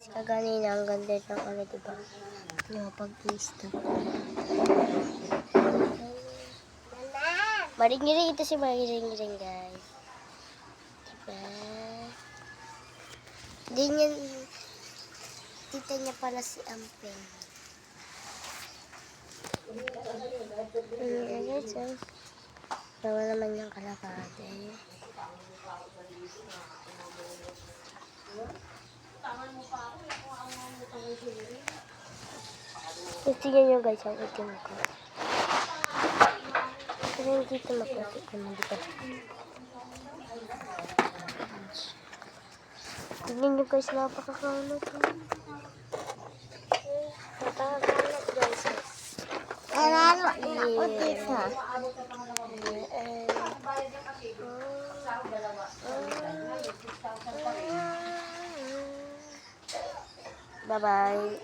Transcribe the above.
Sa ganina, ang ganda ng ano, diba? Yung pag-insta. Maring-ring, ito si Maring-ring, guys. Diba? Di niya, tita niya pala si Ampeng. Guys, nawa naman yung kalapate. Tingnan nyo guys, ang itim ko. Pero hindi ito maputi naman, di ba? Tingnan nyo guys, napakakalat. Napakakalat guys. Lalo ako dito. Bye-bye.